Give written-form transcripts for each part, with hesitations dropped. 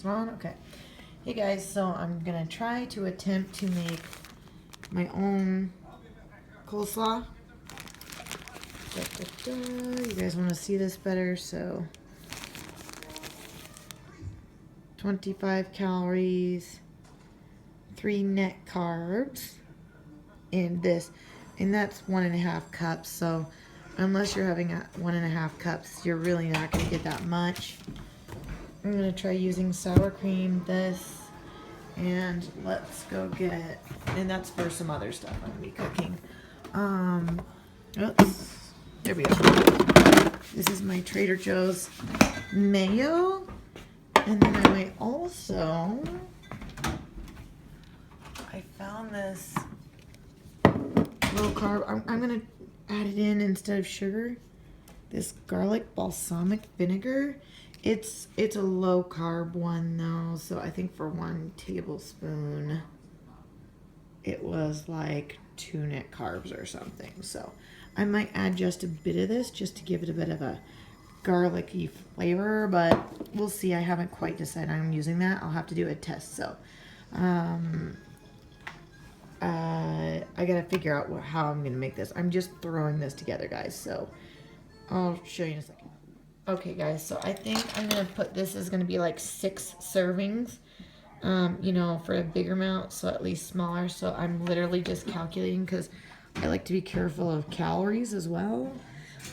It's on? Okay. Hey guys, so I'm gonna try to attempt to make my own coleslaw. You guys want to see this better? So 25 calories, 3 net carbs, and this, and that's 1.5 cups. So unless you're having 1.5 cups, you're really not gonna get that much. I'm gonna try using sour cream, this, and let's go get, and that's for some other stuff I'm gonna be cooking. Oops, there we go. This is my Trader Joe's mayo, and then I might also, I found this low carb, I'm gonna add it in instead of sugar, this garlic balsamic vinegar. It's a low carb one though, so I think for 1 tablespoon it was like 2 net carbs or something. So I might add just a bit of this just to give it a bit of a garlicky flavor, but we'll see. I haven't quite decided I'm using that. I'll have to do a test. So I gotta figure out how I'm gonna make this. I'm just throwing this together, guys, so I'll show you in a second. Okay guys, so I think I'm gonna put this is gonna be like 6 servings, you know, for a bigger amount, so at least smaller. So I'm literally just calculating because I like to be careful of calories as well.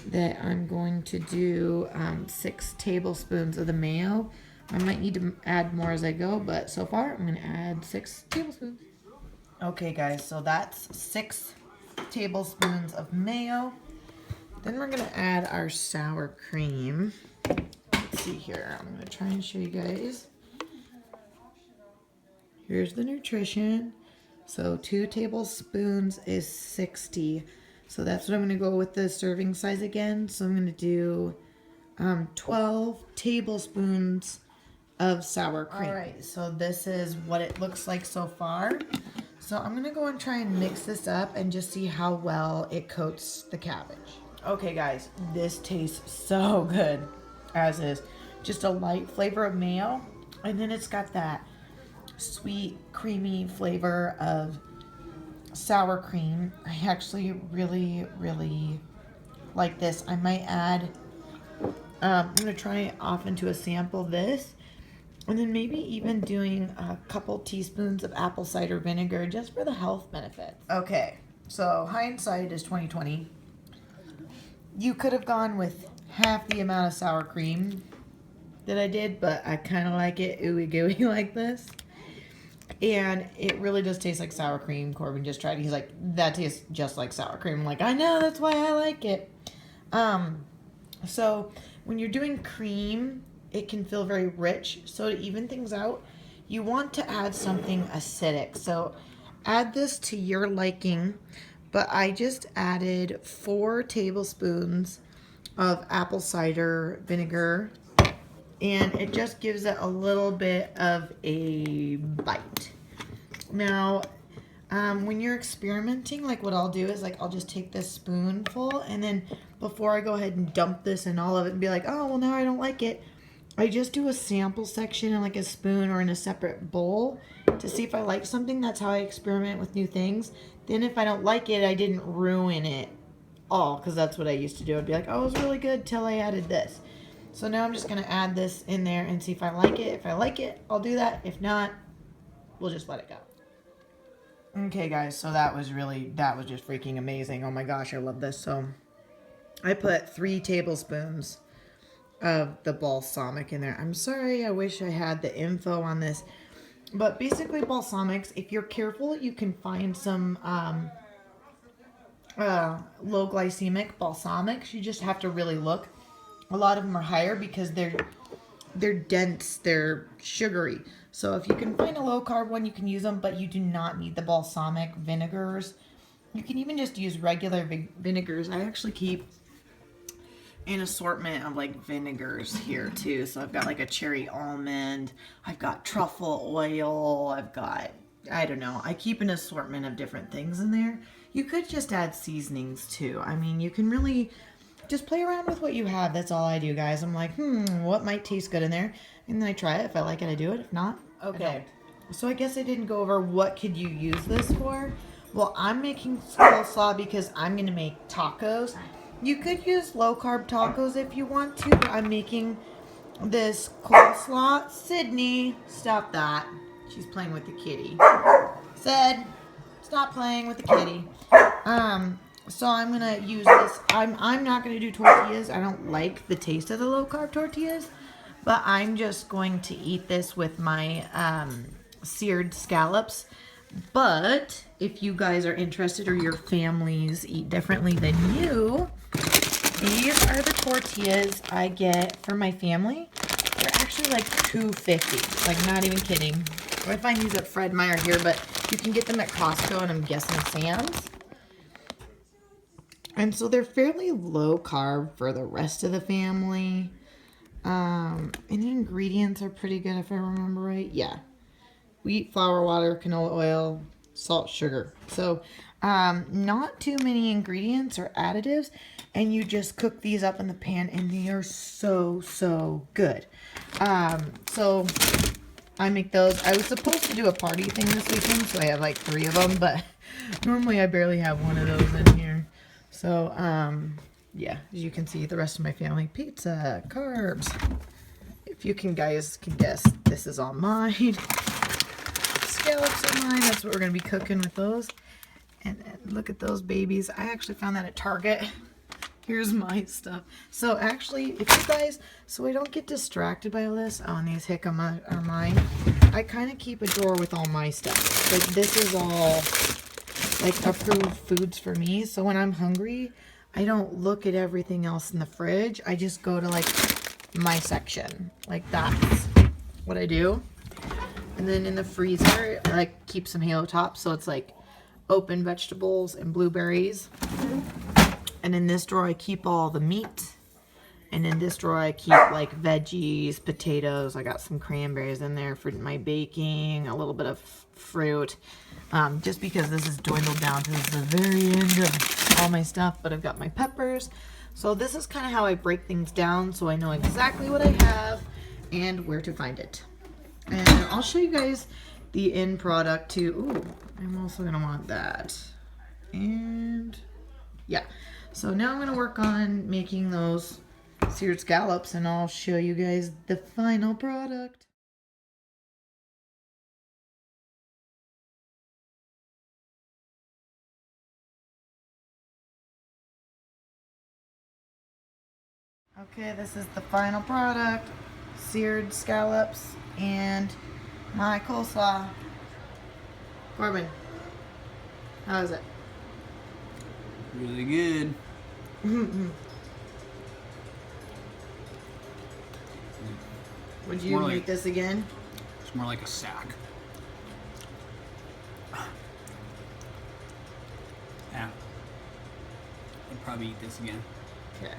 That I'm going to do 6 tablespoons of the mayo. I might need to add more as I go, but so far I'm gonna add 6 tablespoons. Okay guys, so that's 6 tablespoons of mayo. Then we're gonna add our sour cream. Let's see here, I'm gonna try and show you guys. Here's the nutrition. So 2 tablespoons is 60. So that's what I'm gonna go with the serving size again. So I'm gonna do 12 tablespoons of sour cream. All right, so this is what it looks like so far. So I'm gonna go and try and mix this up and just see how well it coats the cabbage. Okay guys, this tastes so good as is. Just a light flavor of mayo, and then it's got that sweet, creamy flavor of sour cream. I actually really, really like this. I might add, I'm gonna try off into a sample of this, and then maybe even doing a couple teaspoons of apple cider vinegar just for the health benefits. Okay, so hindsight is 2020. You could have gone with half the amount of sour cream that I did, but I kind of like it ooey gooey like this. And it really does taste like sour cream. Corbin just tried it. He's like, that tastes just like sour cream. I'm like, I know, that's why I like it. So when you're doing cream, it can feel very rich. So to even things out, you want to add something acidic. So add this to your liking. But I just added 4 tablespoons of apple cider vinegar, and it just gives it a little bit of a bite. Now, when you're experimenting, like what I'll do is like I'll just take this spoonful, and then before I go ahead and dump this in all of it and be like, oh, well, now I don't like it, I just do a sample section in like a spoon or in a separate bowl to see if I like something. That's how I experiment with new things. Then if I don't like it, I didn't ruin it all, because that's what I used to do. I'd be like, oh, it was really good till I added this. So now I'm just going to add this in there and see if I like it. If I like it, I'll do that. If not, we'll just let it go. Okay, guys, so that was just freaking amazing. Oh my gosh, I love this. So I put 3 tablespoons of the balsamic in there. I'm sorry, I wish I had the info on this. But basically balsamics, if you're careful, you can find some low glycemic balsamics. You just have to really look. A lot of them are higher because they're dense, they're sugary. So if you can find a low carb one, you can use them, but you do not need the balsamic vinegars. You can even just use regular vinegars. I actually keep an assortment of like vinegars here too. So I've got like a cherry almond, I've got truffle oil, I've got, I don't know, I keep an assortment of different things in there. You could just add seasonings too. I mean, you can really just play around with what you have. That's all I do, guys. I'm like, what might taste good in there? And then I try it. If I like it, I do it. If not, okay. So I guess I didn't go over what could you use this for. Well, I'm making coleslaw because I'm going to make tacos. You could use low-carb tacos if you want to, but I'm making this coleslaw. Sydney, stop that. She's playing with the kitty. Said, stop playing with the kitty. So I'm gonna use this. I'm not gonna do tortillas. I don't like the taste of the low-carb tortillas, but I'm just going to eat this with my seared scallops. But if you guys are interested or your families eat differently than you, these are the tortillas I get for my family. They're actually like $2.50, like not even kidding. I find these at Fred Meyer here, but you can get them at Costco and I'm guessing Sam's. And so they're fairly low carb for the rest of the family. And the ingredients are pretty good if I remember right. Yeah. Wheat, flour, water, canola oil, salt, sugar. So not too many ingredients or additives. And you just cook these up in the pan and they are so, so good. So I make those. I was supposed to do a party thing this weekend, so I have like 3 of them, but normally I barely have one of those in here. So, yeah, as you can see, the rest of my family, pizza, carbs. If you guys can guess, this is all mine. Scallops are mine. That's what we're going to be cooking with those. And look at those babies. I actually found that at Target. Here's my stuff. So actually, if you guys, so I don't get distracted by all this. Oh, and these jicama are mine. I kind of keep a drawer with all my stuff. Like this is all like approved foods for me. So when I'm hungry, I don't look at everything else in the fridge. I just go to like my section. Like that's what I do. And then in the freezer, I like keep some Halo Tops. So it's like open vegetables and blueberries. And in this drawer, I keep all the meat. And in this drawer, I keep like veggies, potatoes. I got some cranberries in there for my baking, a little bit of fruit. Just because this is dwindled down to the very end of all my stuff. But I've got my peppers. So this is kind of how I break things down so I know exactly what I have and where to find it. And I'll show you guys the end product too. Ooh, I'm also going to want that. And yeah. So now I'm going to work on making those seared scallops and I'll show you guys the final product. Okay, this is the final product. Seared scallops and my coleslaw. Corbin, how is it? Really good. Would you make this again? It's more like a sack. Yeah. I'd probably eat this again. Okay.